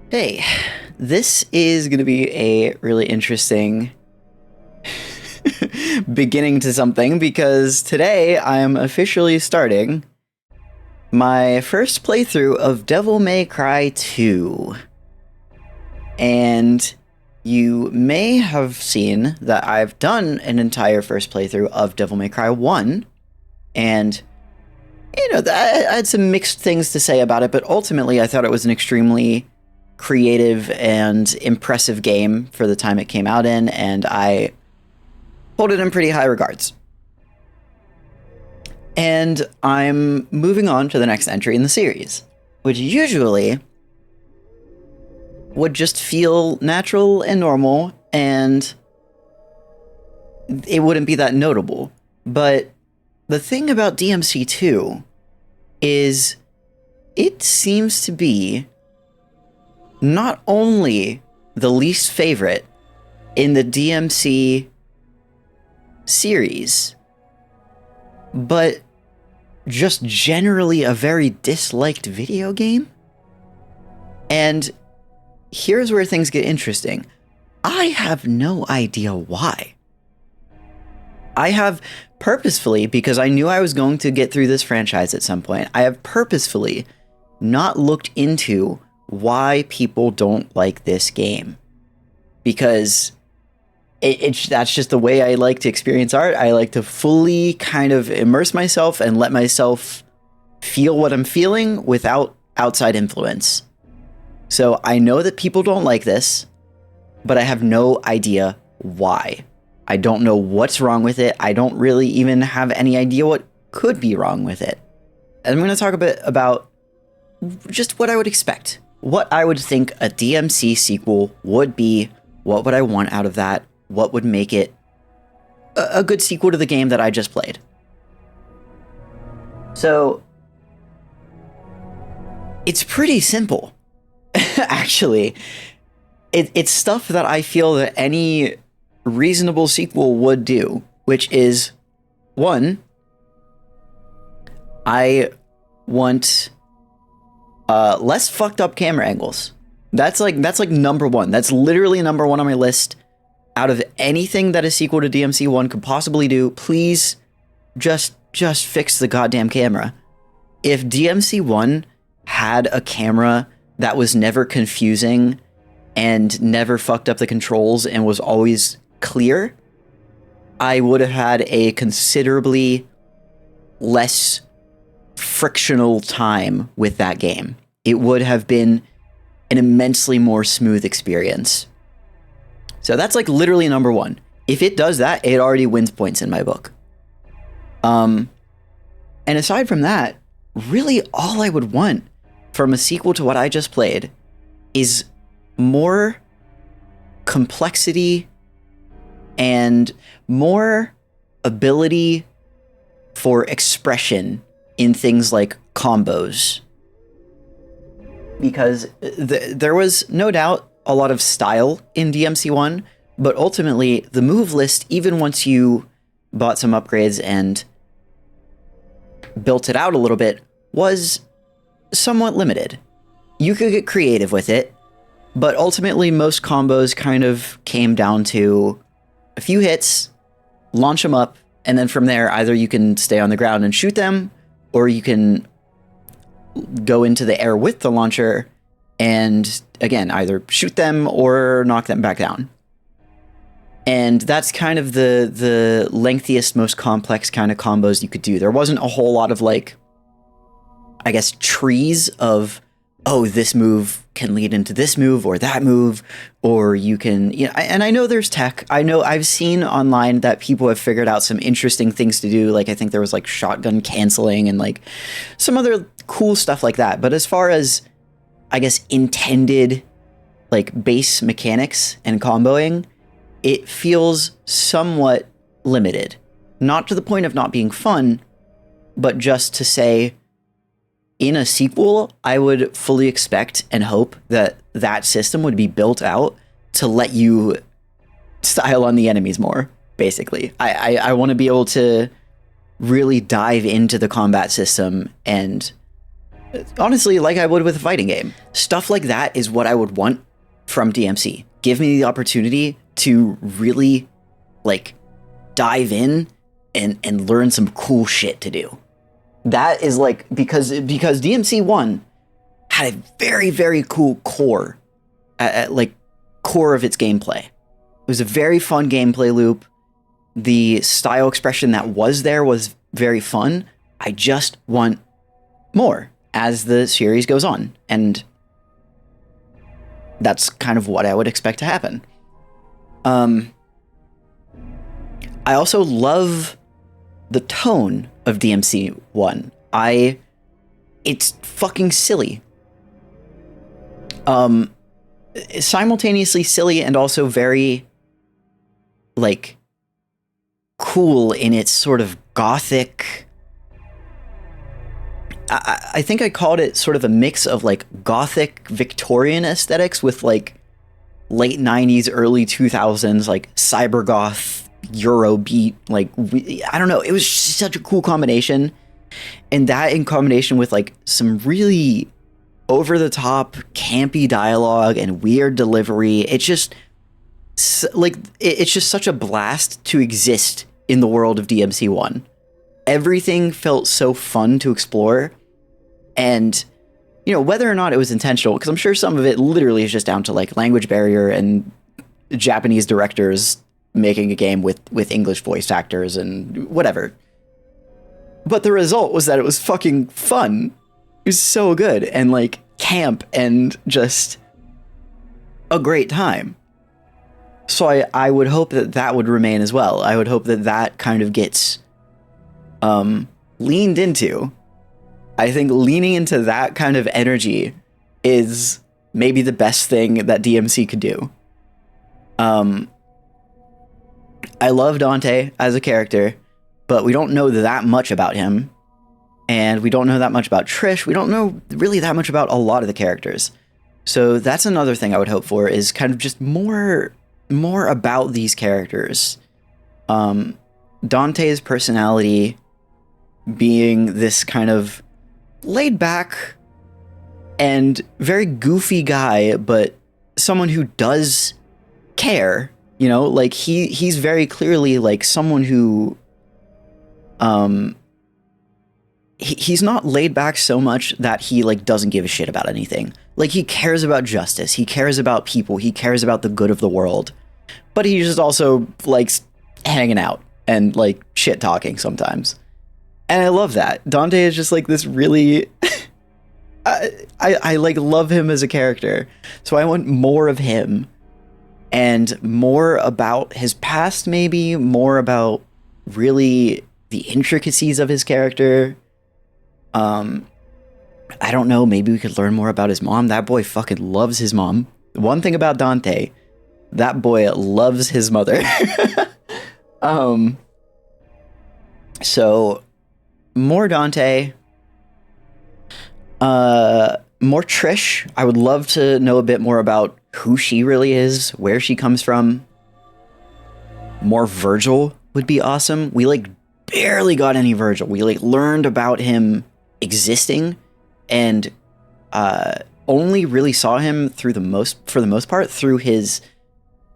Hey, this is going to be a really interesting beginning to something because today I'm officially starting my first playthrough of Devil May Cry 2. And you may have seen that I've done an entire first playthrough of Devil May Cry 1. And, I had some mixed things to say about it, but ultimately I thought it was an extremely creative and impressive game for the time it came out in, and I hold it in pretty high regards. And I'm moving on to the next entry in the series, which usually would just feel natural and normal, and it wouldn't be that notable. But the thing about DMC2 is it seems to be not only the least favorite in the DMC series, but just generally a very disliked video game. And here's where things get interesting. I have no idea why. I have purposefully, because I knew I was going to get through this franchise at some point, I have purposefully not looked into why people don't like this game, because that's just the way I like to experience art. I like to fully kind of immerse myself and let myself feel what I'm feeling without outside influence. So I know that people don't like this, but I have no idea why. I don't know what's wrong with it. I don't really even have any idea what could be wrong with it. And I'm going to talk a bit about just what I would expect. What I would think a DMC sequel would be, what would I want out of that, what would make it a good sequel to the game that I just played. So, it's pretty simple, actually. It's stuff that I feel that any reasonable sequel would do, which is, one, I want less fucked up camera angles. That's like number one. That's literally number one on my list. Out of anything that a sequel to DMC 1 could possibly do, please just fix the goddamn camera. If DMC 1 had a camera that was never confusing and never fucked up the controls and was always clear, I would have had a considerably less frictional time with that game. It would have been an immensely more smooth experience. So that's like literally number one. If it does that, it already wins points in my book. And aside from that, really all I would want from a sequel to what I just played is more complexity and more ability for expression in things like combos. Because there was no doubt a lot of style in DMC 1, but ultimately the move list, even once you bought some upgrades and built it out a little bit, was somewhat limited. You could get creative with it, but ultimately most combos kind of came down to a few hits, launch them up, and then from there either you can stay on the ground and shoot them, or you can go into the air with the launcher and, again, either shoot them or knock them back down. And that's kind of the lengthiest, most complex kind of combos you could do. There wasn't a whole lot of, like, I guess, trees of, oh, this move can lead into this move or that move, or you can, and I know there's tech. I know I've seen online that people have figured out some interesting things to do. Like, I think there was like shotgun canceling and like some other cool stuff like that. But as far as, I guess, intended like base mechanics and comboing, it feels somewhat limited. Not to the point of not being fun, but just to say, in a sequel, I would fully expect and hope that that system would be built out to let you style on the enemies more, basically. I want to be able to really dive into the combat system and honestly, like I would with a fighting game. Stuff like that is what I would want from DMC. Give me the opportunity to really, like, dive in and learn some cool shit to do. That is, like, because DMC 1 had a very, very cool core, core of its gameplay. It was a very fun gameplay loop. The style expression that was there was very fun. I just want more as the series goes on, and that's kind of what I would expect to happen. I also love the tone of DMC 1. It's fucking silly. Simultaneously silly and also very, like, cool in its sort of gothic... I think I called it sort of a mix of, like, gothic Victorian aesthetics with, like, late 90s, early 2000s, like, cybergoth, Eurobeat, like, I don't know. It was such a cool combination. And that in combination with, like, some really over-the-top, campy dialogue and weird delivery. It's just, like, it's just such a blast to exist in the world of DMC 1. Everything felt so fun to explore. And, you know, whether or not it was intentional, because I'm sure some of it literally is just down to, like, language barrier and Japanese directors making a game with English voice actors and whatever. But the result was that it was fucking fun. It was so good and, like, camp and just a great time. So I would hope that that would remain as well. I would hope that that kind of gets leaned into. I think leaning into that kind of energy is maybe the best thing that DMC could do. I love Dante as a character, but we don't know that much about him. And we don't know that much about Trish. We don't know really that much about a lot of the characters. So that's another thing I would hope for, is kind of just more about these characters. Dante's personality being this kind of laid back and very goofy guy, but someone who does care, you know, like he's very clearly like someone who, he's not laid back so much that he like doesn't give a shit about anything. Like he cares about justice. He cares about people. He cares about the good of the world, but he just also likes hanging out and like shit talking sometimes. And I love that. Dante is just like this really, I like love him as a character. So I want more of him and more about his past, maybe more about really the intricacies of his character. I don't know, maybe we could learn more about his mom. That boy fucking loves his mom. One thing about Dante, that boy loves his mother. So more Dante, more Trish. I would love to know a bit more about who she really is, where she comes from. More Virgil would be awesome. We like barely got any Virgil. We like learned about him existing and only really saw him for the most part through his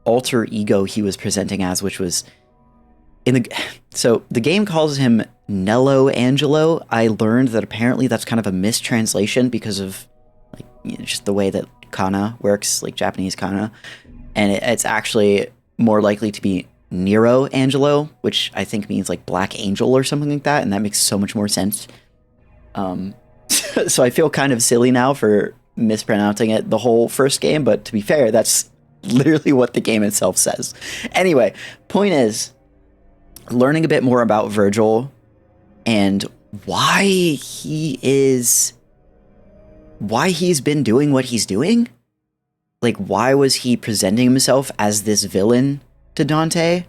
alter ego he was presenting as, which was so the game calls him Nello Angelo. I learned that apparently that's kind of a mistranslation because of like, you know, just the way that kana works, like Japanese kana, and it's actually more likely to be Nero Angelo, which I think means like Black Angel or something like that, and that makes so much more sense. So I feel kind of silly now for mispronouncing it the whole first game, but to be fair, that's literally what the game itself says. Anyway, point is, learning a bit more about Virgil and why he's been doing what he's doing. Like, why was he presenting himself as this villain to Dante?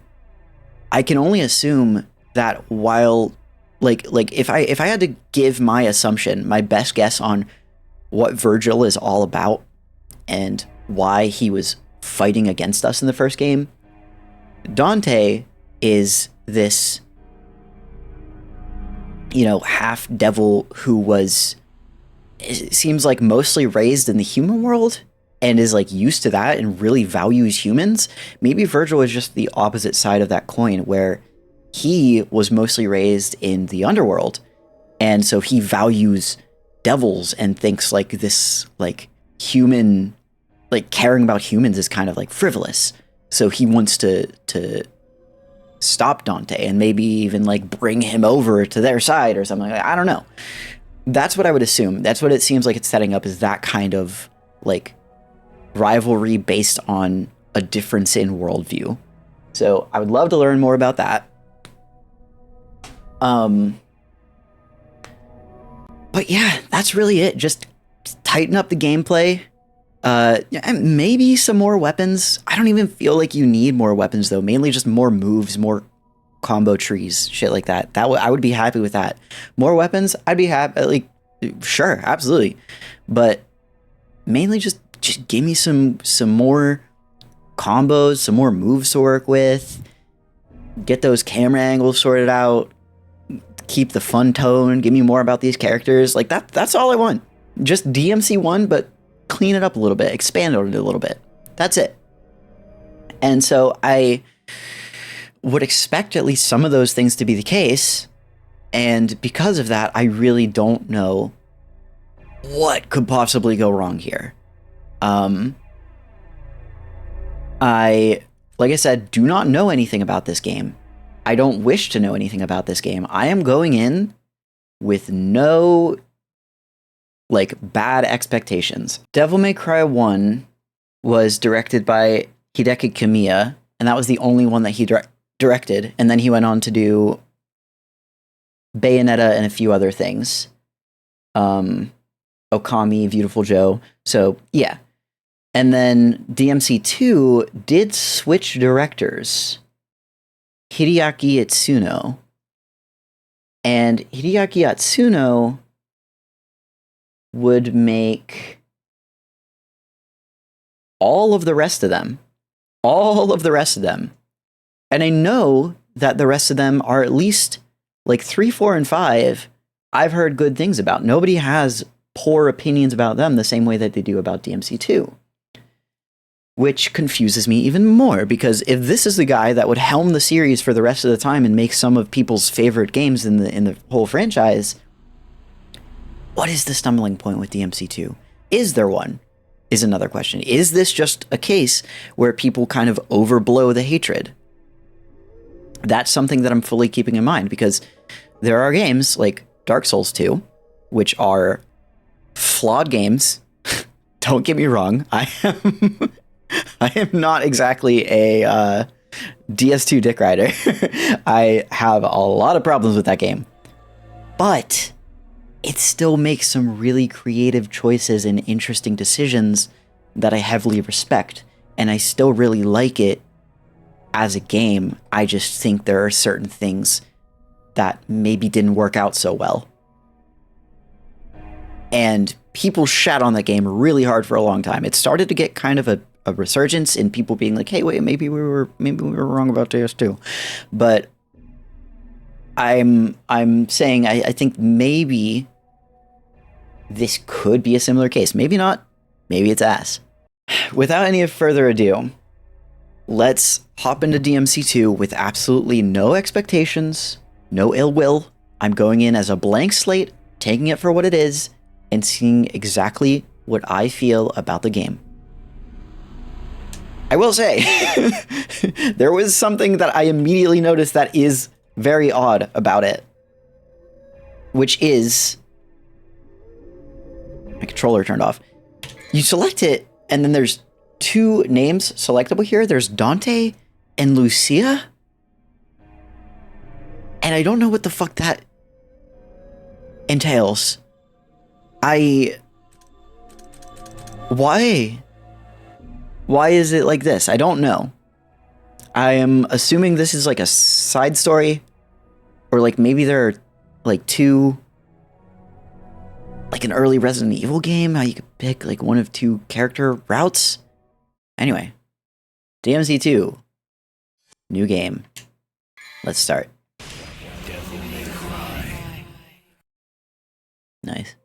I can only assume that while like if I had to give my assumption, my best guess on what Virgil is all about and why he was fighting against us in the first game, Dante is this, you know, half devil who was it seems like mostly raised in the human world and is like used to that and really values humans. Maybe Virgil is just the opposite side of that coin, where he was mostly raised in the underworld, and so he values devils and thinks like this like human, like caring about humans is kind of like frivolous. So he wants to stop Dante and maybe even like bring him over to their side or something. I don't know. That's what I would assume. That's what it seems like it's setting up, is that kind of like rivalry based on a difference in worldview. So I would love to learn more about that. But yeah, that's really it. Just tighten up the gameplay. And maybe some more weapons. I don't even feel like you need more weapons though. Mainly just more moves, more combo trees, shit like that. I would be happy with that. More weapons, I'd be happy. Like, sure, absolutely. But mainly just give me some more combos, some more moves to work with. Get those camera angles sorted out. Keep the fun tone. Give me more about these characters. Like that's all I want. Just DMC 1, but clean it up a little bit, expand on it a little bit. That's it. And so I would expect at least some of those things to be the case. And because of that, I really don't know what could possibly go wrong here. Like I said, do not know anything about this game. I don't wish to know anything about this game. I am going in with no like bad expectations. Devil May Cry 1 was directed by Hideki Kamiya, and that was the only one that he directed. And then he went on to do Bayonetta and a few other things. Okami, Beautiful Joe. So yeah. And then DMC2 did switch directors. Hideaki Itsuno. And Hideaki Itsuno would make all of the rest of them. All of the rest of them. And I know that the rest of them are at least like 3, 4, and 5 I've heard good things about. Nobody has poor opinions about them the same way that they do about DMC2. Which confuses me even more, because if this is the guy that would helm the series for the rest of the time and make some of people's favorite games in the whole franchise, what is the stumbling point with DMC2? Is there one? Is another question. Is this just a case where people kind of overblow the hatred? That's something that I'm fully keeping in mind, because there are games like Dark Souls 2, which are flawed games. Don't get me wrong. I am not exactly a DS2 dick rider. I have a lot of problems with that game. But it still makes some really creative choices and interesting decisions that I heavily respect. And I still really like it as a game. I just think there are certain things that maybe didn't work out so well. And people shat on that game really hard for a long time. It started to get kind of a resurgence in people being like, hey, wait, maybe we were wrong about DS2. But I'm saying I think maybe this could be a similar case. Maybe not. Maybe it's ass. Without any further ado, let's hop into DMC2 with absolutely no expectations, no ill will. I'm going in as a blank slate, taking it for what it is, and seeing exactly what I feel about the game. I will say, there was something that I immediately noticed that is very odd about it, which is my controller turned off. You select it, and then there's 2 names selectable here. There's Dante and Lucia. And I don't know what the fuck that entails. Why is it like this? I don't know. I am assuming this is like a side story, or like maybe there are like 2, like an early Resident Evil game, how you could pick like one of 2 character routes. Anyway, DMC2, new game. Let's start. Nice.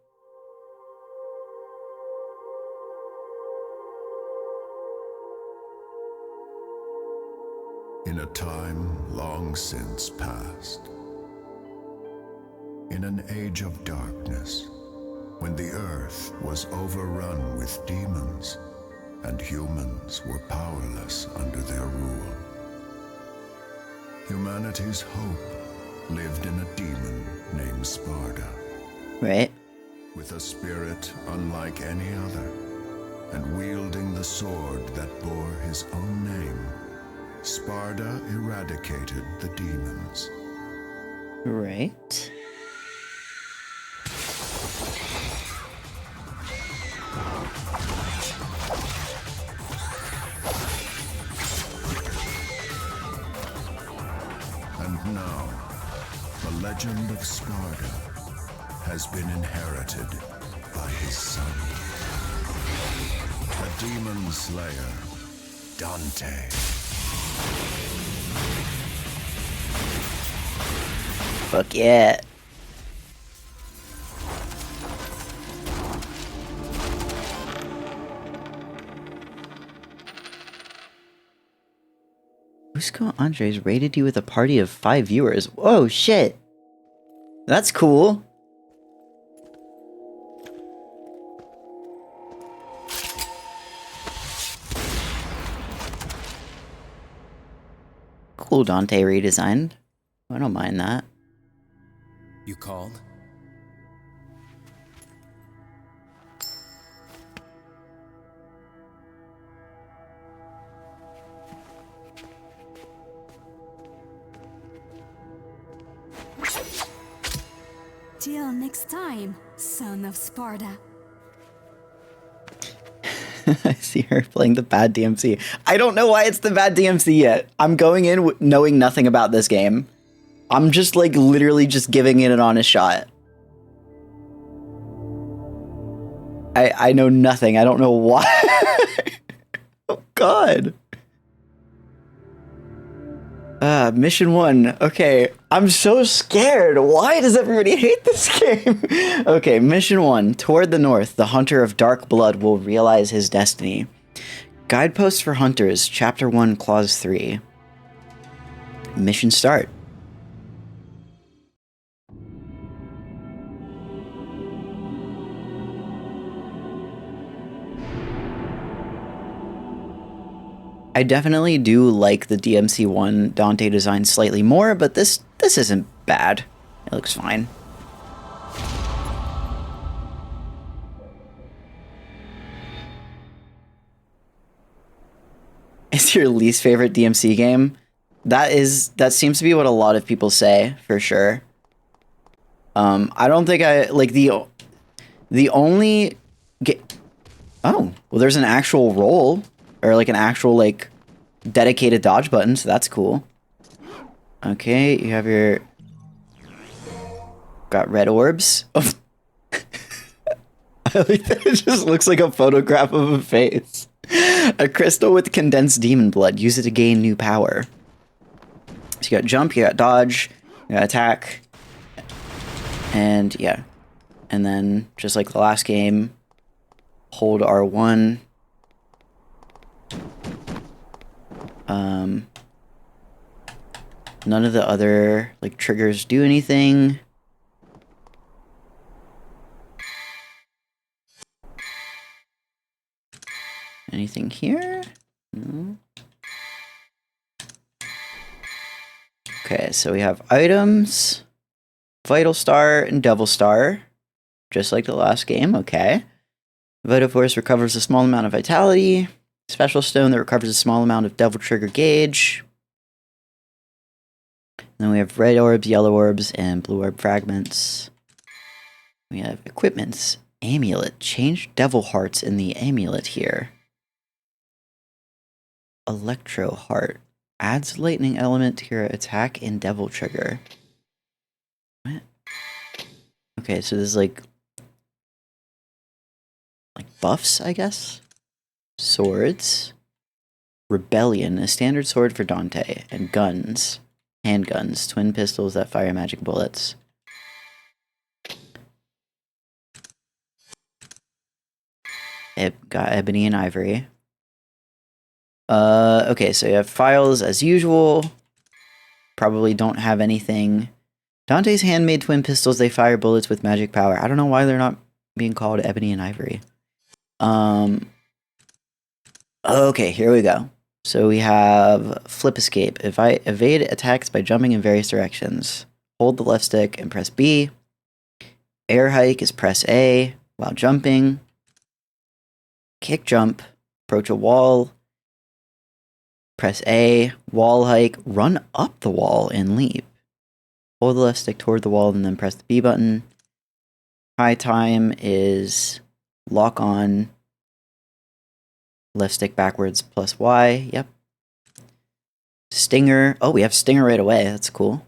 In a time long since past, in an age of darkness, when the earth was overrun with demons and humans were powerless under their rule, humanity's hope lived in a demon named Sparda. Right. With a spirit unlike any other, and wielding the sword that bore his own name, Sparda eradicated the demons. Right. And now, the legend of Sparda has been inherited by his son, the demon slayer, Dante. Fuck yeah. Busco Andres rated you with a party of 5 viewers. Whoa, shit. That's cool. Cool Dante redesign. I don't mind that. You called? Till next time, son of Sparda. I see her playing the bad DMC. I don't know why it's the bad DMC yet. I'm going in knowing nothing about this game. I'm just like literally just giving it an honest shot. I know nothing. I don't know why. Oh god. Mission 1. Okay, I'm so scared. Why does everybody hate this game? Okay, Mission 1. Toward the north, the Hunter of Dark Blood will realize his destiny. Guideposts for Hunters, Chapter 1, Clause 3. Mission start. I definitely do like the DMC1 Dante design slightly more, but this isn't bad. It looks fine. It's your least favorite DMC game? That seems to be what a lot of people say, for sure. I don't think I like the only oh, well there's an actual roll. Or like an actual like dedicated dodge button, so that's cool. Okay, you have your got red orbs. Oh. I like that it just looks like a photograph of a face. A crystal with condensed demon blood. Use it to gain new power. So you got jump, you got dodge, you got attack, and yeah. And then just like the last game, hold R1. None of the other like triggers do anything. Anything here? No. Okay, so we have items, Vital Star and Devil Star, just like the last game. Okay. Vital Force recovers a small amount of vitality. Special Stone that recovers a small amount of Devil Trigger gauge. Then we have red orbs, yellow orbs, and blue orb fragments. We have equipments. Amulet. Change devil hearts in the amulet here. Electro heart. Adds lightning element to your attack and devil trigger. What? Okay, so this is like buffs, I guess? Swords. Rebellion. A standard sword for Dante. And guns. Handguns, twin pistols that fire magic bullets. It got ebony and ivory. Okay, so you have files as usual. Probably don't have anything. Dante's handmade twin pistols, they fire bullets with magic power. I don't know why they're not being called ebony and ivory. Okay, here we go. So we have flip escape. If I evade attacks by jumping in various directions, hold the left stick and press B. Air hike is press A while jumping. Kick jump, approach a wall, press A. Wall hike, run up the wall and leap. Hold the left stick toward the wall and then press the B button. High time is lock on, left stick backwards plus Y. Yep. Stinger. Oh, we have Stinger right away. That's cool.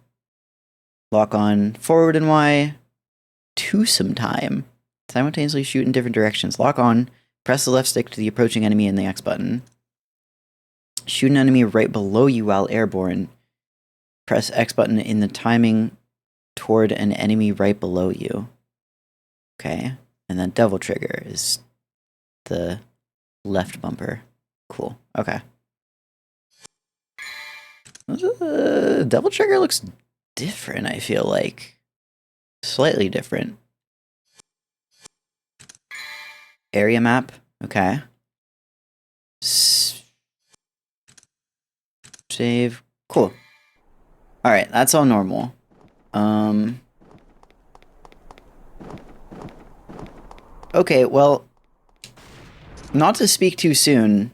Lock on forward and Y. Twosome time. Simultaneously shoot in different directions. Lock on. Press the left stick to the approaching enemy and the X button. Shoot an enemy right below you while airborne. Press X button in the timing toward an enemy right below you. Okay. And then Devil Trigger is the left bumper. Cool. Okay. Devil Trigger looks different, I feel like. Slightly different. Area map. Okay. Save. Cool. Alright, that's all normal. Okay, well, not to speak too soon,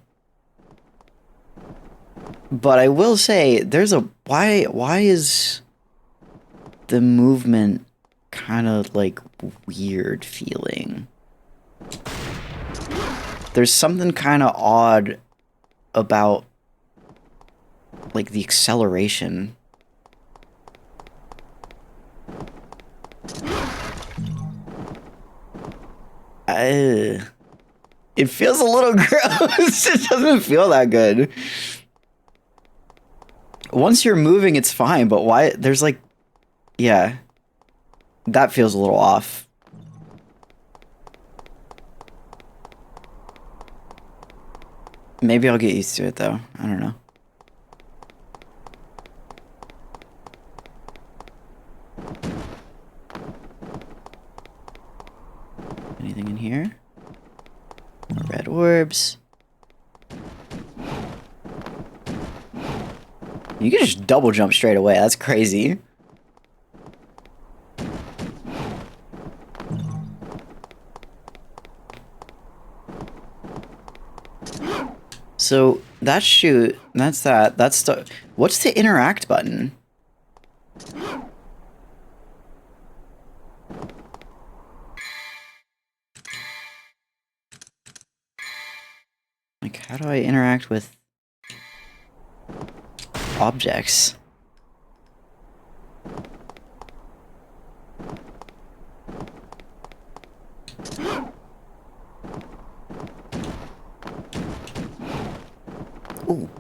but I will say there's a why is the movement kind of like weird feeling? There's something kind of odd about like the acceleration. It feels a little gross. It doesn't feel that good. Once you're moving, it's fine, but why? There's like, yeah, that feels a little off. Maybe I'll get used to it though. I don't know. Anything in here? More red orbs. You can just double jump straight away. That's crazy. So that shoot, that's that. That's the. What's the interact button? Like, how do I interact with objects? Ooh.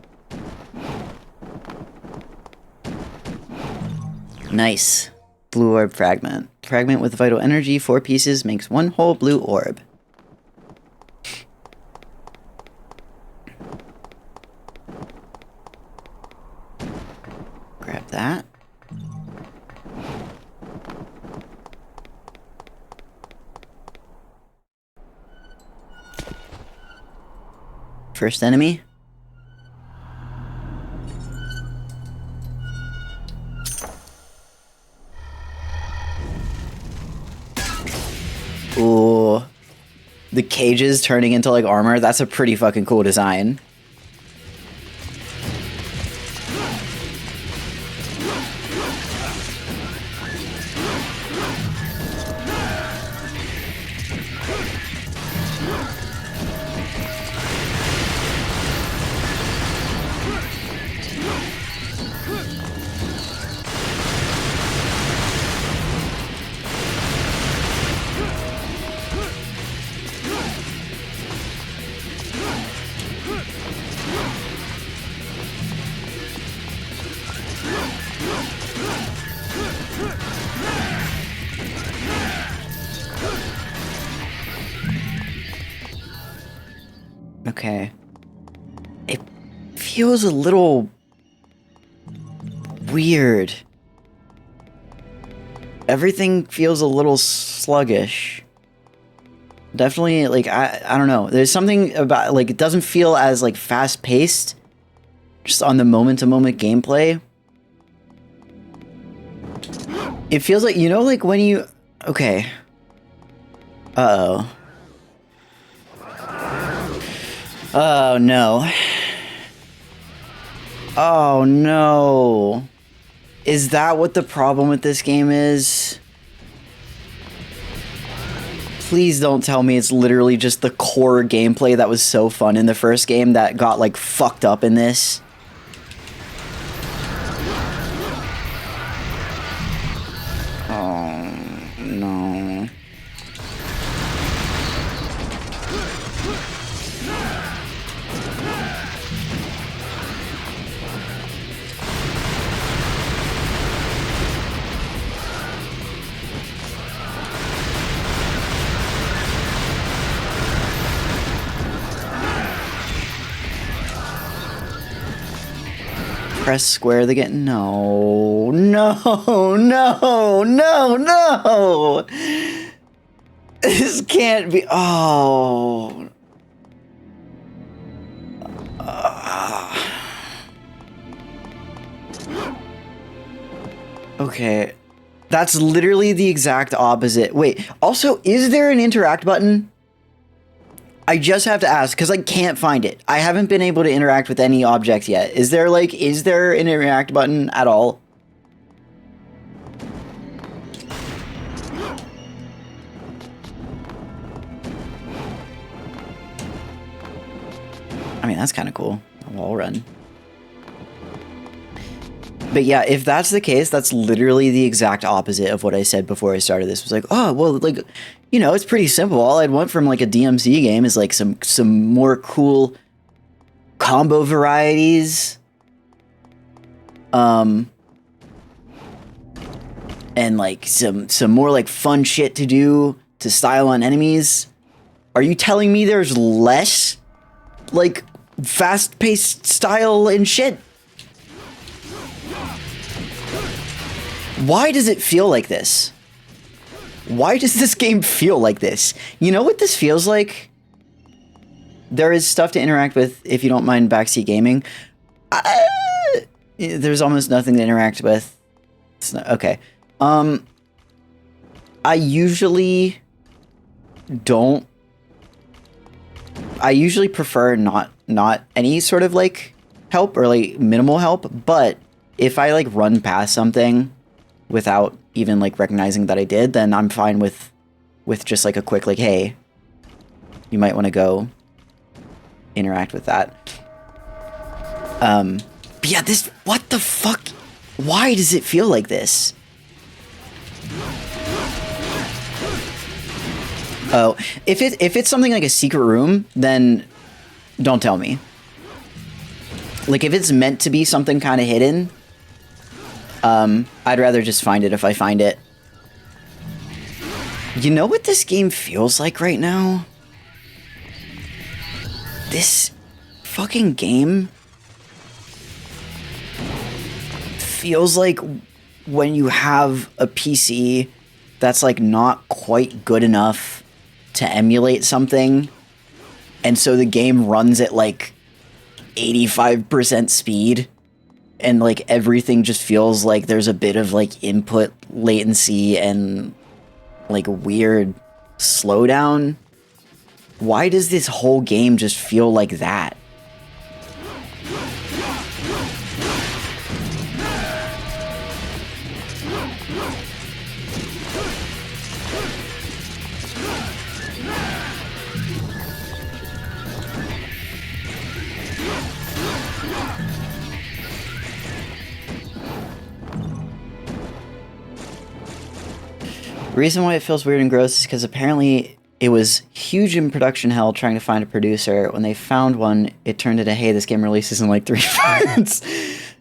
Nice. Blue orb fragment. Fragment with vital energy, 4 pieces, makes 1 whole blue orb. Grab that. First enemy. Ooh. The cages turning into like armor. That's a pretty fucking cool design. Okay. feels a little weird. Everything feels a little sluggish. Definitely, like, I don't know. There's something about, like, it doesn't feel as, like, fast-paced. Just on the moment-to-moment gameplay. It feels like, you know, like, when you... Okay. Uh-oh. Oh, no. Oh, no. Is that what the problem with this game is? Please don't tell me it's literally just the core gameplay that was so fun in the first game that got, like, fucked up in this. Oh, no. Press square to get... No. No. No. No. No. This can't be... Oh. Okay. That's literally the exact opposite. Wait, also, is there an interact button? I just have to ask, because I can't find it. I haven't been able to interact with any object yet. Is there, like, is there an interact button at all? I mean, that's kind of cool. A wall run. But yeah, if that's the case, that's literally the exact opposite of what I said before I started this. It was like, oh, well, like, you know, it's pretty simple. All I'd want from, like, a DMC game is, like, some more cool combo varieties. And, like, some more, like, fun shit to do to style on enemies. Are you telling me there's less, like, fast-paced style and shit? Why does it feel like this? Why does this game feel like this? You know what this feels like? There is stuff to interact with if you don't mind backseat gaming. There's almost nothing to interact with. It's not, okay. I usually don't. I usually prefer not any sort of, like, help or, like, minimal help. But if I, like, run past something without even, like, recognizing that I did, then I'm fine with just, like, a quick, like, hey, you might want to go interact with that. But yeah, this, what the fuck? Why does it feel like this? Oh, if it's something like a secret room, then don't tell me. Like, if it's meant to be something kind of hidden, I'd rather just find it if I find it. You know what this game feels like right now? This fucking game feels like when you have a PC that's, like, not quite good enough to emulate something, and so the game runs at, like, 85% speed, and, like, everything just feels like there's a bit of, like, input latency and, like, weird slowdown. Why does this whole game just feel like that? The reason why it feels weird and gross is because apparently it was huge in production hell trying to find a producer. When they found one, it turned into, hey, this game releases in like 3 months.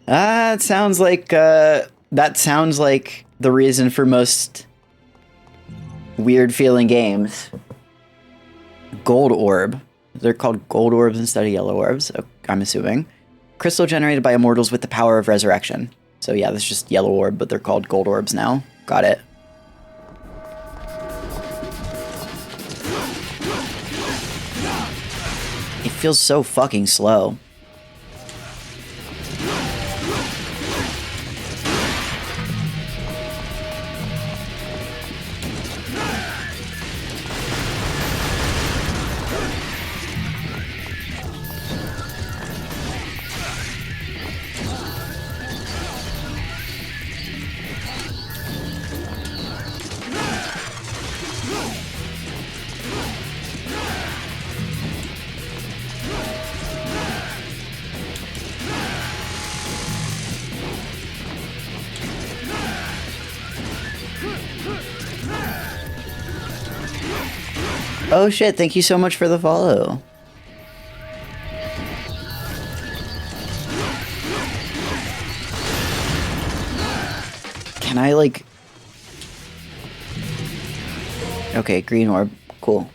It sounds like that sounds like the reason for most weird feeling games. Gold orb. They're called gold orbs instead of yellow orbs, I'm assuming. Crystal generated by immortals with the power of resurrection. So yeah, that's just yellow orb, but they're called gold orbs now. Got it. It feels so fucking slow. Oh shit, thank you so much for the follow. Can I like... Okay, green orb. Cool.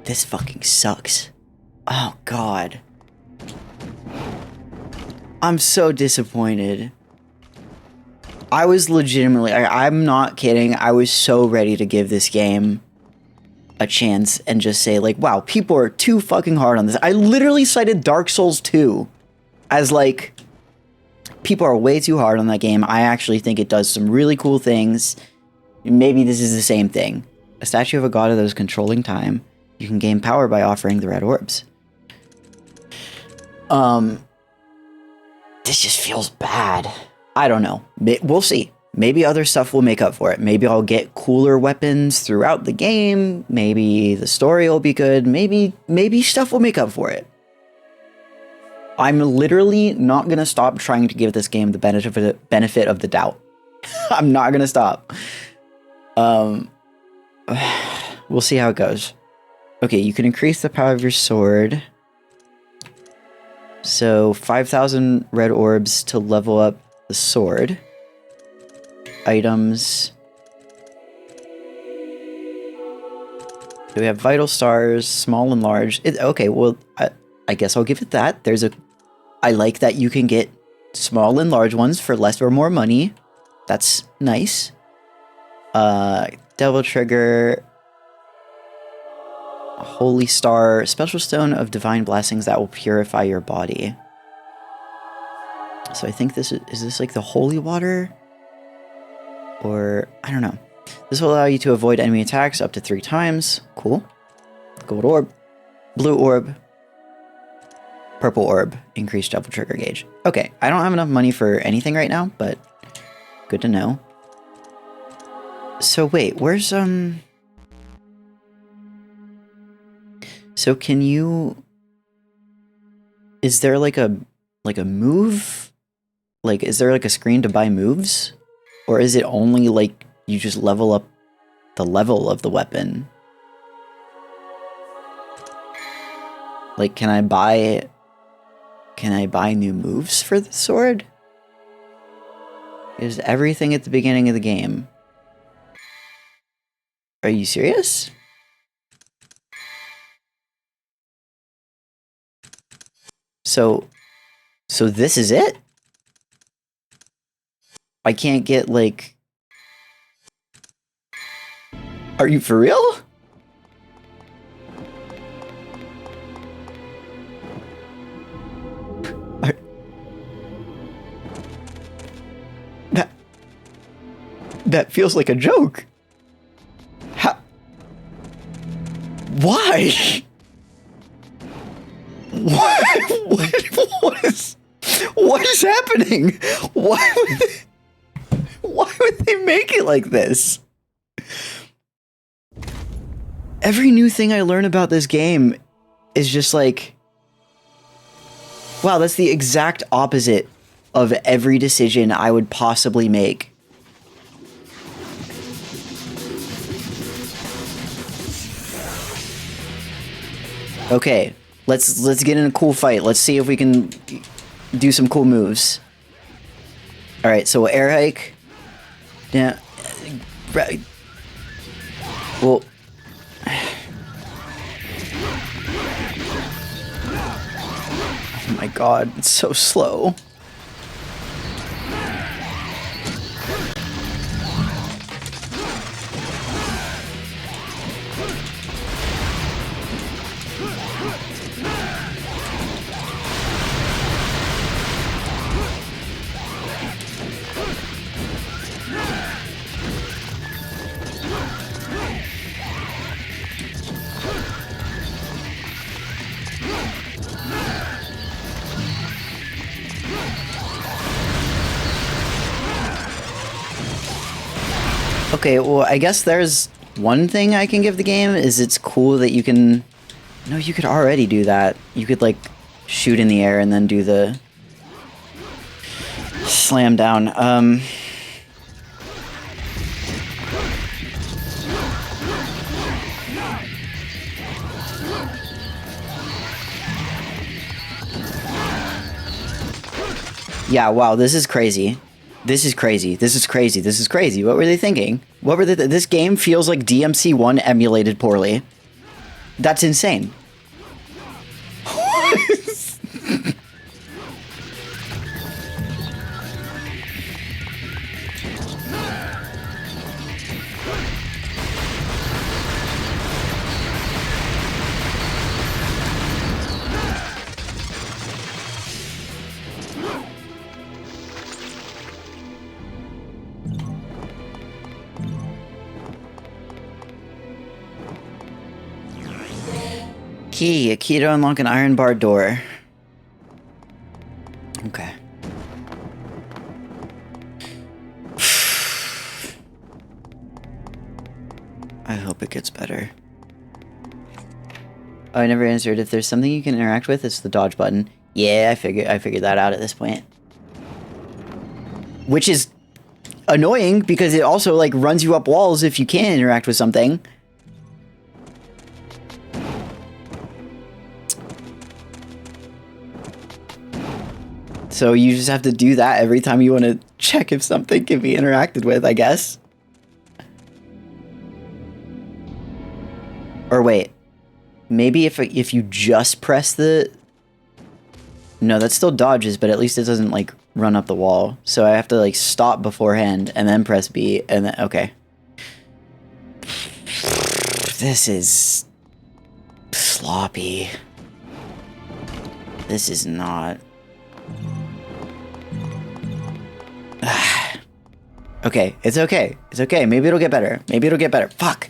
This fucking sucks. Oh god. I'm so disappointed. I was legitimately, I'm not kidding, I was so ready to give this game a chance and just say like, wow, people are too fucking hard on this. I literally cited Dark Souls 2 as like, people are way too hard on that game. I actually think it does some really cool things. Maybe this is the same thing. A statue of a god that is controlling time. You can gain power by offering the red orbs. This just feels bad. I don't know. We'll see. Maybe other stuff will make up for it. Maybe I'll get cooler weapons throughout the game. Maybe the story will be good. Maybe stuff will make up for it. I'm literally not going to stop trying to give this game the benefit of the doubt. I'm not going to stop. We'll see how it goes. Okay, you can increase the power of your sword. So 5,000 red orbs to level up the sword. Items. Do we have vital stars, small and large? Okay, well, I guess I'll give it that. I like that you can get small and large ones for less or more money. That's nice. Devil Trigger. Holy Star, special stone of divine blessings that will purify your body. So I think is this like the holy water? Or, I don't know. This will allow you to avoid enemy attacks up to 3 times. Cool. Gold orb. Blue orb. Purple orb. Increased devil trigger gauge. Okay, I don't have enough money for anything right now, but good to know. So wait, where's So can you... Is there like a move? Like, is there like a screen to buy moves? Or is it only like you just level up the level of the weapon? Like, can I buy new moves for the sword? Is everything at the beginning of the game? Are you serious? So this is it? I can't get, like... Are you for real? That feels like a joke. How? Why? What is happening? Why would they make it like this? Every new thing I learn about this game is just like, wow, that's the exact opposite of every decision I would possibly make. Okay, Let's get in a cool fight. Let's see if we can do some cool moves. All right, so we'll air hike. Yeah. Right. Well. Oh my god, it's so slow. Okay, well, I guess there's one thing I can give the game is it's cool that you can... No, you could already do that. You could, like, shoot in the air and then do the... slam down. Yeah, wow, this is crazy. This is crazy. This is crazy. This is crazy. What were they thinking? What were they? This game feels like DMC1 emulated poorly. That's insane. A key to unlock an iron barred door. Okay. I hope it gets better. Oh, I never answered. If there's something you can interact with, it's the dodge button. Yeah, I figured that out at this point. Which is annoying because it also like runs you up walls if you can't interact with something. So you just have to do that every time you want to check if something can be interacted with, I guess. Or wait. Maybe if you just press the... No, that still dodges, but at least it doesn't, like, run up the wall. So I have to, like, stop beforehand and then press B and then... Okay. This is... sloppy. This is not... Okay, it's okay. It's okay. Maybe it'll get better. Maybe it'll get better. Fuck.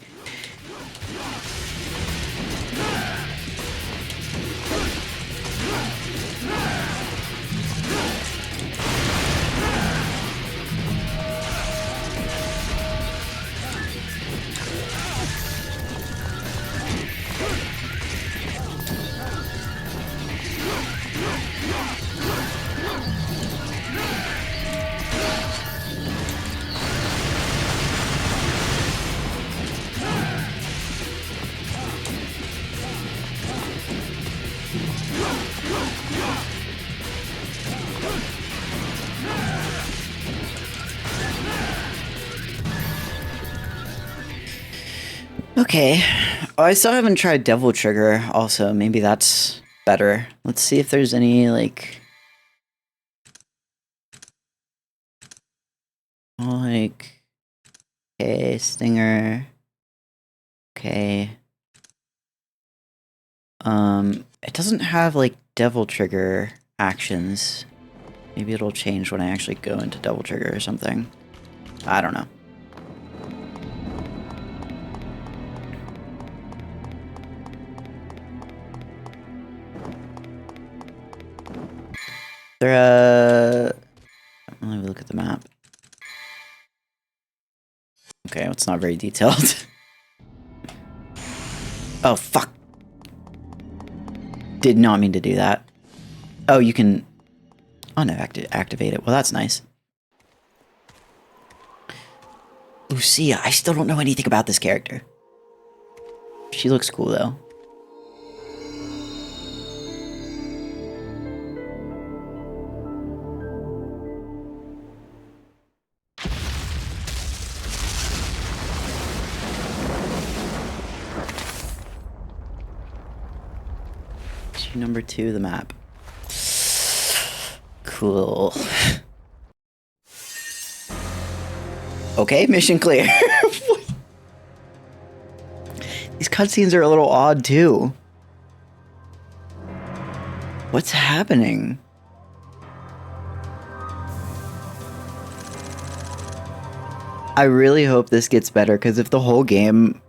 Okay. Oh, I still haven't tried Devil Trigger also. Maybe that's better. Let's see if there's any, like... Like... Okay, Stinger. Okay. It doesn't have, like, Devil Trigger actions. Maybe it'll change when I actually go into Devil Trigger or something. I don't know. Let me look at the map. Okay, it's not very detailed. Oh, fuck. Did not mean to do that. Oh, you can activate it. Well, that's nice. Lucia, I still don't know anything about this character. She looks cool, though. Mission number 2, the map. Cool. Okay, mission clear. These cutscenes are a little odd too. What's happening? I really hope this gets better, because if the whole game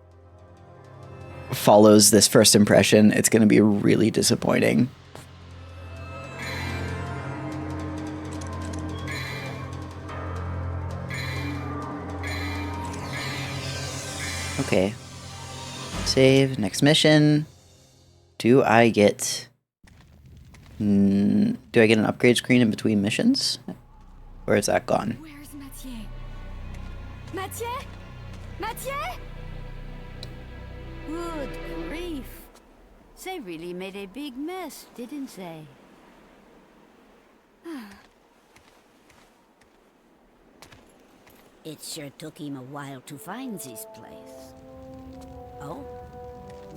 follows this first impression, it's going to be really disappointing. Okay. Save. Next mission. Do I get an upgrade screen in between missions? Or is that gone? Where's Mathieu? Mathieu? Mathieu? Good grief. They really made a big mess, didn't they? It sure took him a while to find this place. Oh,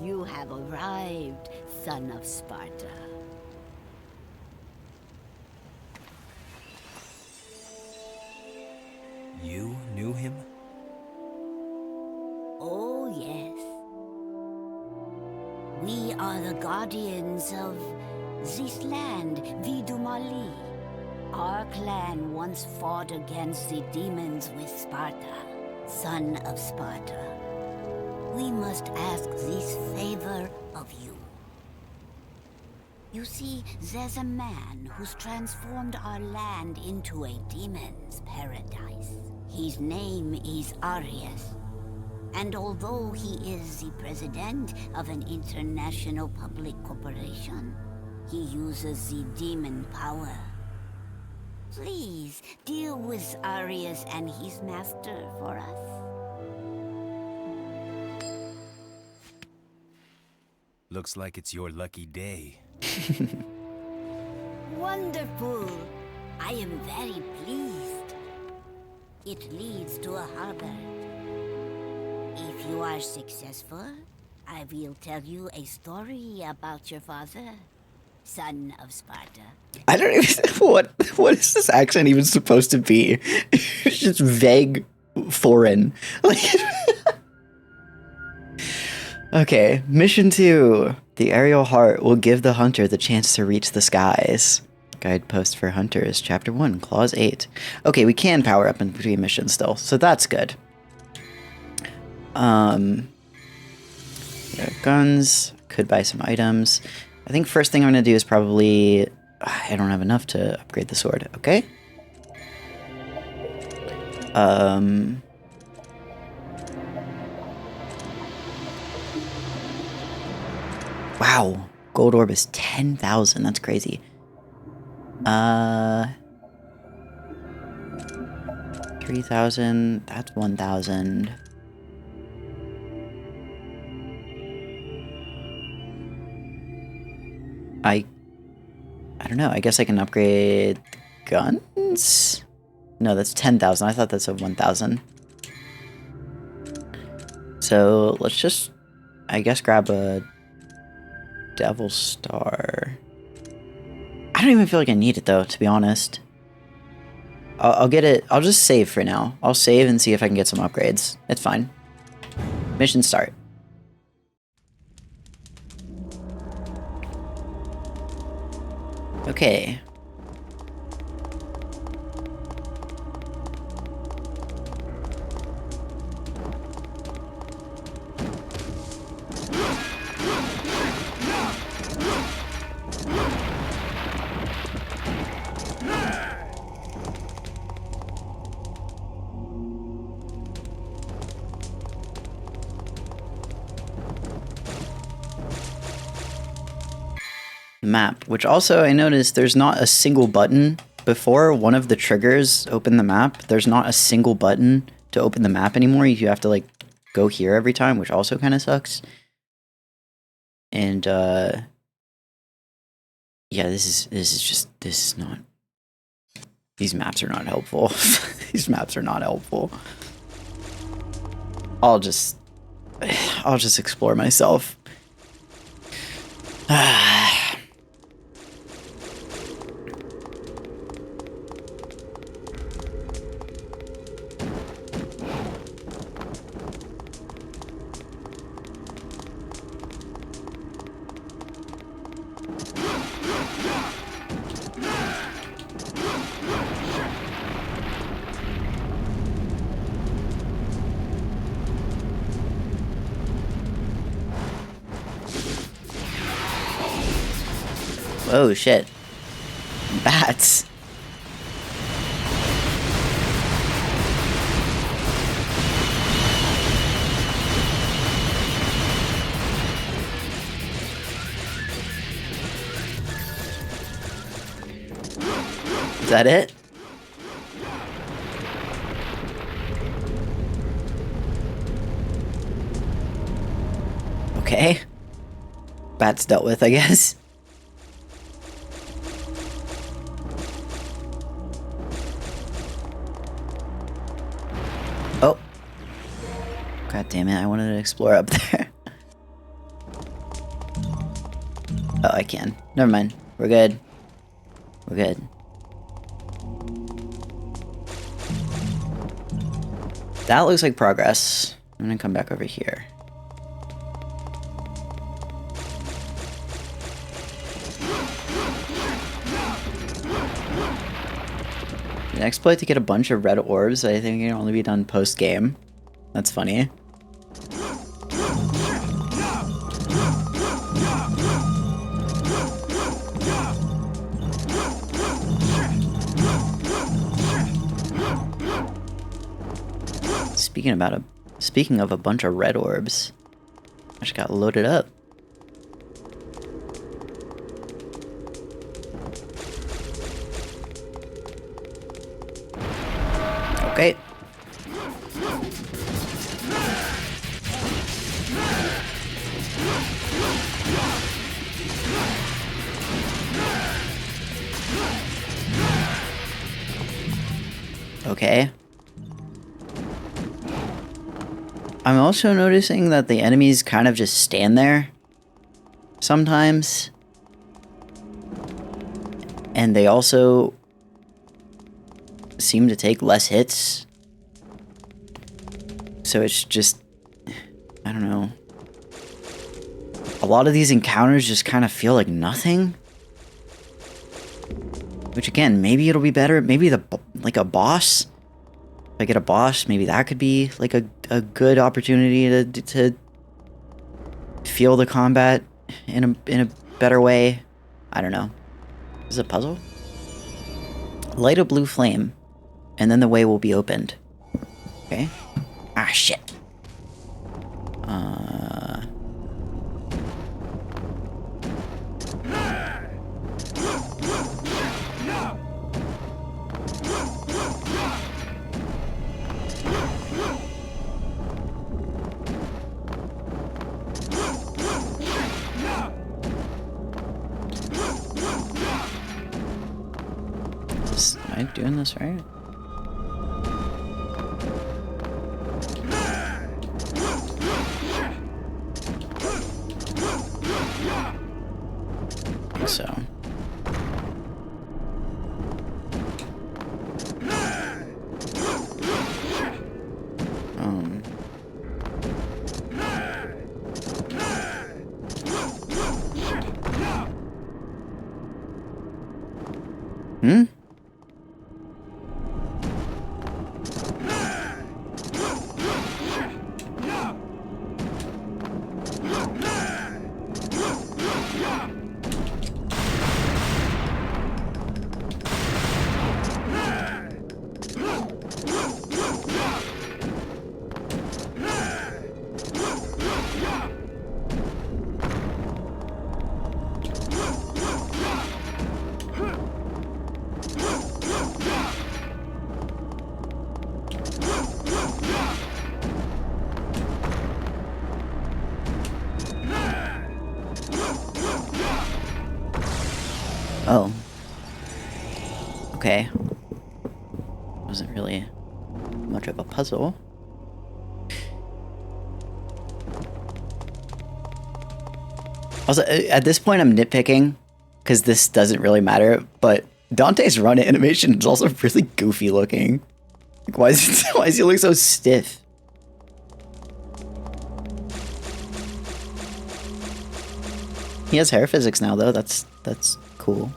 you have arrived, son of Sparta. You knew him? Oh, yes. We are the guardians of this land, Vidumali. Our clan once fought against the demons with Sparta, son of Sparta. We must ask this favor of you. You see, there's a man who's transformed our land into a demon's paradise. His name is Arius. And although he is the president of an international public corporation, he uses the demon power. Please, deal with Arius and his master for us. Looks like it's your lucky day. Wonderful! I am very pleased. It leads to a harbor. If you are successful, I will tell you a story about your father, son of Sparta. I don't even what is this accent even supposed to be? It's just vague foreign. Like okay, mission 2. The aerial heart will give the hunter the chance to reach the skies. Guidepost for hunters, chapter 1, clause 8. Okay, we can power up in between missions still, so that's good. Guns, could buy some items. I think first thing I'm gonna do is probably, I don't have enough to upgrade the sword, okay? Wow, gold orb is 10,000, that's crazy. 3,000, that's 1,000. I don't know, I guess I can upgrade guns? No, that's 10,000, I thought that's a 1,000. So, let's just, I guess, grab a Devil Star. I don't even feel like I need it, though, to be honest. I'll get it, I'll just save for now. I'll save and see if I can get some upgrades. It's fine. Mission start. Okay. Map, which also I noticed there's not a single button. Before one of the triggers open the map, there's not a single button to open the map anymore. You have to like go here every time, which also kind of sucks. And yeah, this is not, these maps are not helpful. These maps are not helpful. I'll just explore myself. Oh shit. Bats. Is that it? Okay. Bats dealt with, I guess. Oh. God damn it, I wanted to explore up there. Oh, I can. Never mind. We're good. We're good. That looks like progress. I'm gonna come back over here. The exploit to get a bunch of red orbs, I think it can only be done post-game. That's funny. Speaking of a bunch of red orbs, I just got loaded up. Okay. Okay. I'm also noticing that the enemies kind of just stand there sometimes. And they also seem to take less hits. So it's just, I don't know. A lot of these encounters just kind of feel like nothing. Which again, maybe it'll be better. Maybe like a boss. If I get a boss, maybe that could be like a good opportunity to feel the combat in a better way. I don't know. Is it a puzzle? Light a blue flame, and then the way will be opened. Okay. Ah, shit. Am I doing this right? I think so. Hmm? Oh. Okay. Wasn't really much of a puzzle. Also, at this point, I'm nitpicking because this doesn't really matter, but Dante's run animation is also really goofy looking. Like, why does he look so stiff? He has hair physics now, though. That's cool.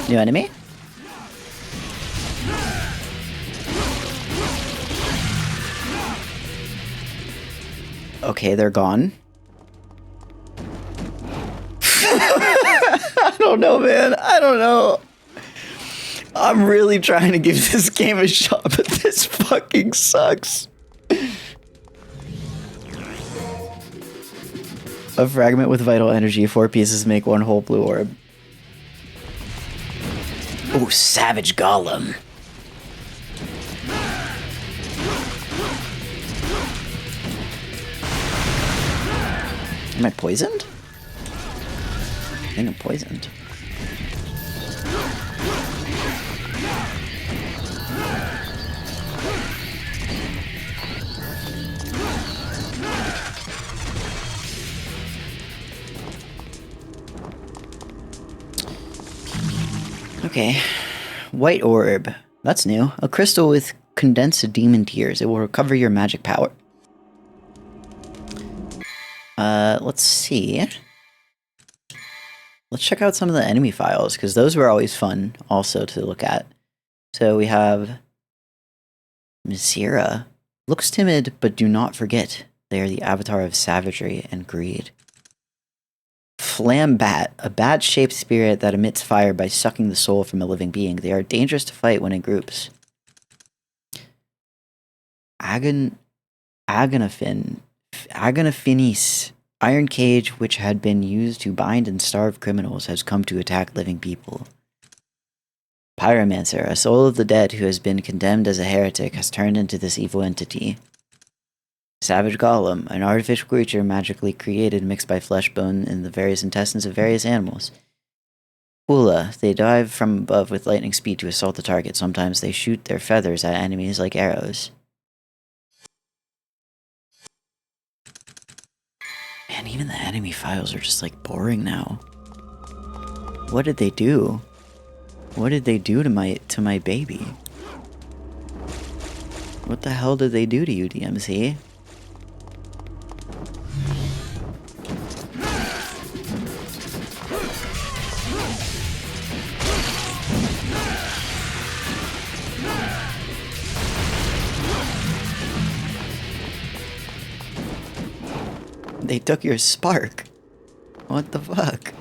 New enemy? Okay, they're gone. I don't know, man. I don't know. I'm really trying to give this game a shot, but this fucking sucks. A fragment with vital energy. 4 pieces make 1 whole blue orb. Oh, Savage Golem. Am I poisoned? I think I'm poisoned. Okay. White orb. That's new. A crystal with condensed demon tears. It will recover your magic power. Let's see. Let's check out some of the enemy files, because those were always fun also to look at. So we have Mizira. Looks timid, but do not forget. They are the avatar of savagery and greed. Flambat, a bat-shaped spirit that emits fire by sucking the soul from a living being. They are dangerous to fight when in groups. Aganafinis. Iron cage, which had been used to bind and starve criminals, has come to attack living people. Pyromancer, a soul of the dead who has been condemned as a heretic, has turned into this evil entity. Savage Golem, an artificial creature magically created mixed by flesh, bone, and the various intestines of various animals. Hula, they dive from above with lightning speed to assault the target. Sometimes they shoot their feathers at enemies like arrows. Man, even the enemy files are just like boring now. What did they do? What did they do to my baby? What the hell did they do to you, DMC? They took your spark. What the fuck?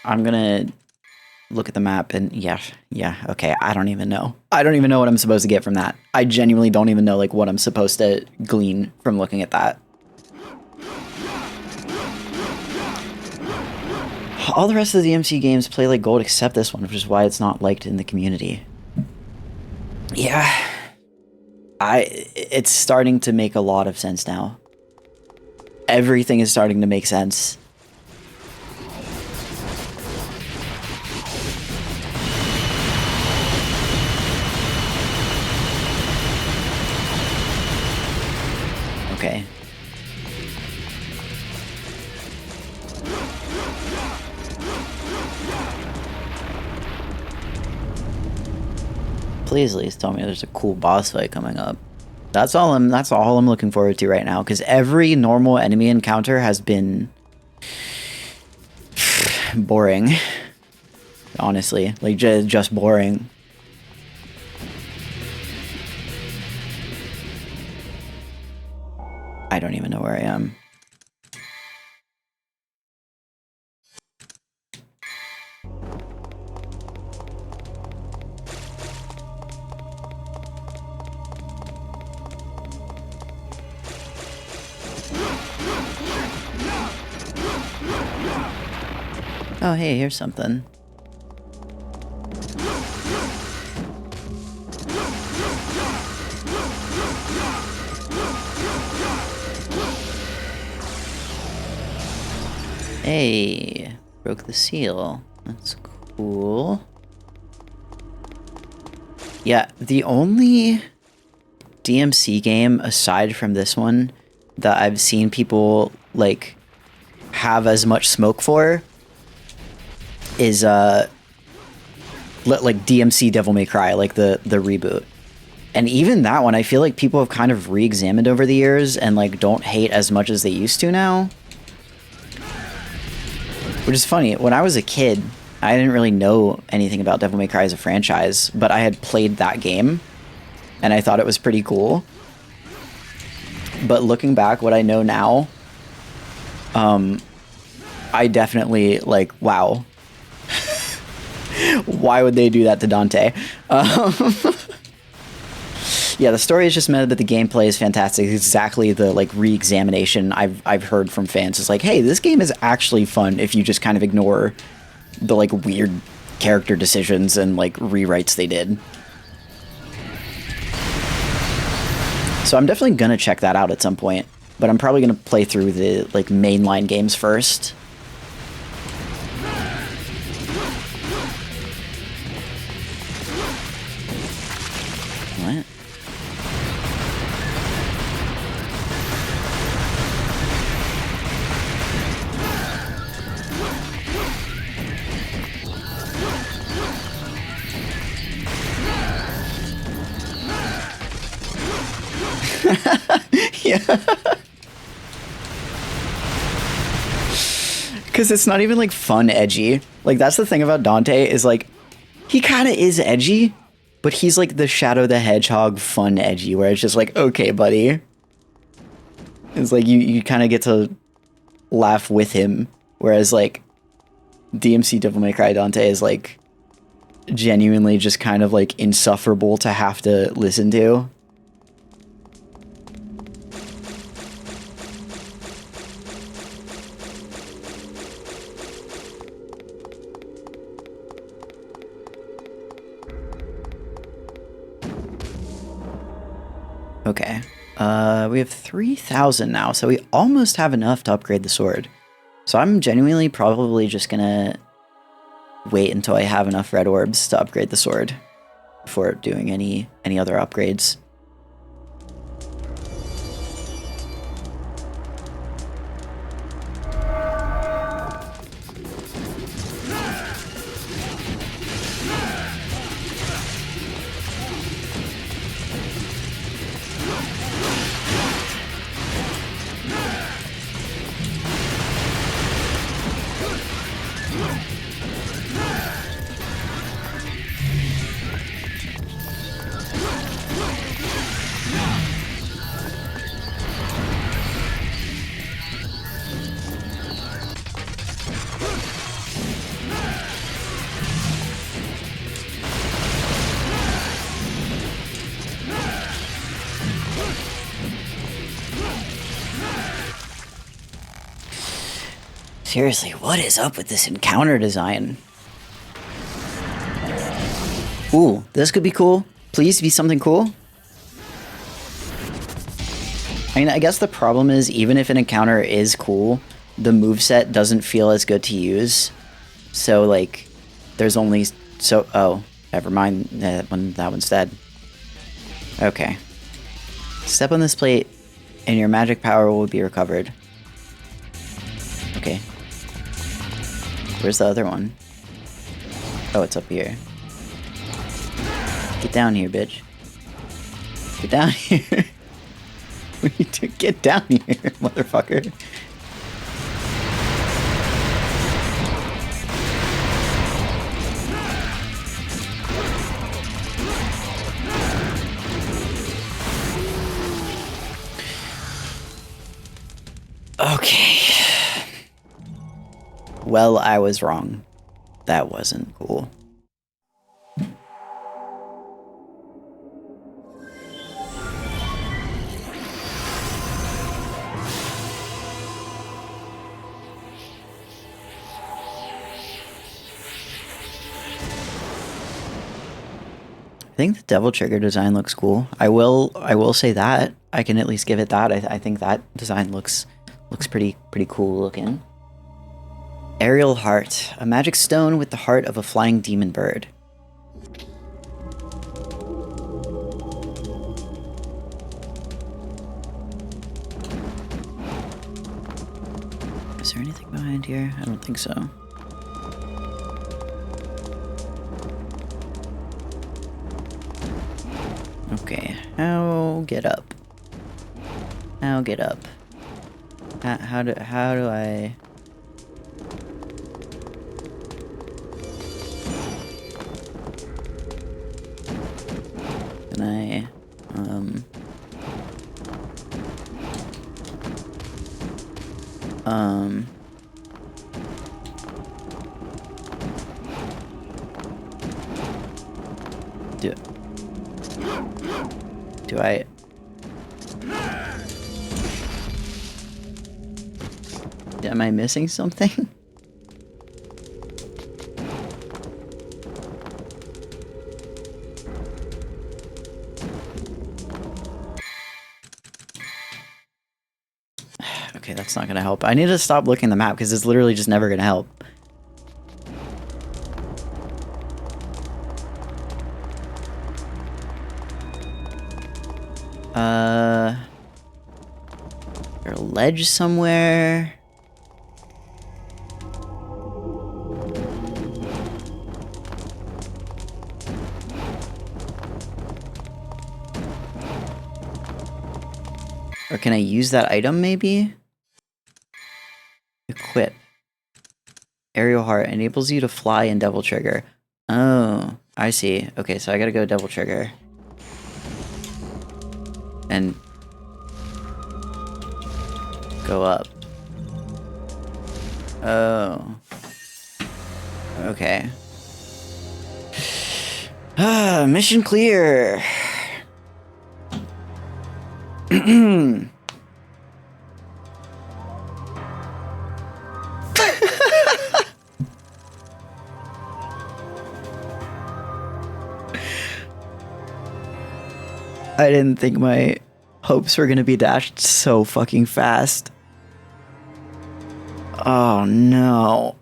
I'm gonna look at the map and yeah, okay, I don't even know. I don't even know what I'm supposed to get from that. I genuinely don't even know like what I'm supposed to glean from looking at that. All the rest of the DMC games play like gold except this one, which is why it's not liked in the community. Yeah. It's starting to make a lot of sense now. Everything is starting to make sense. Okay. Please at least tell me there's a cool boss fight coming up. That's all I'm looking forward to right now, because every normal enemy encounter has been boring. Honestly, like just boring. I don't even know where I am. Oh, hey, here's something. Hey, broke the seal. That's cool. Yeah, the only DMC game aside from this one that I've seen people like have as much smoke for is like DMC Devil May Cry, like the reboot. And even that one, I feel like people have kind of re-examined over the years and like don't hate as much as they used to now. Which is funny. When I was a kid, I didn't really know anything about Devil May Cry as a franchise, but I had played that game and I thought it was pretty cool. But looking back, what I know now, I definitely like, wow. Why would they do that to Dante? Yeah, the story is just mad, but the gameplay is fantastic. It's exactly the like re-examination I've heard from fans. It's like, hey, this game is actually fun if you just kind of ignore the like weird character decisions and like rewrites they did. So I'm definitely gonna check that out at some point, but I'm probably gonna play through the like mainline games first. What? Yeah. Because it's not even like fun edgy. Like that's the thing about Dante is like he kind of is edgy, but he's like the Shadow the Hedgehog fun edgy, where it's just like, okay, buddy. It's like you kind of get to laugh with him, whereas like DMC Devil May Cry Dante is like genuinely just kind of like insufferable to have to listen to. Okay, we have 3,000 now, so we almost have enough to upgrade the sword. So I'm genuinely probably just gonna wait until I have enough red orbs to upgrade the sword before doing any other upgrades. Seriously, what is up with this encounter design? Ooh, this could be cool. Please be something cool. I mean, I guess the problem is, even if an encounter is cool, the moveset doesn't feel as good to use. So, like, there's only so... Oh, never mind. That one's dead. Okay. Step on this plate, and your magic power will be recovered. Okay. Where's the other one? Oh, it's up here. Get down here, bitch. Get down here. We need to get down here, motherfucker. Okay. Well, I was wrong. That wasn't cool. I think the devil trigger design looks cool. I will say that. I can at least give it that. I think that design looks pretty cool looking. Aerial Heart, a magic stone with the heart of a flying demon bird. Is there anything behind here? I don't think so. Okay, how get up? How get up? How do I? Can I? Do I? Am I missing something? Okay, that's not gonna help. I need to stop looking at the map because it's literally just never gonna help. There a ledge somewhere? Or can I use that item maybe? Equip. Aerial Heart enables you to fly and double trigger. Oh, I see. Okay, so I gotta go double trigger. And go up. Oh. Okay. Mission clear. I didn't think my hopes were gonna be dashed so fucking fast. Oh no.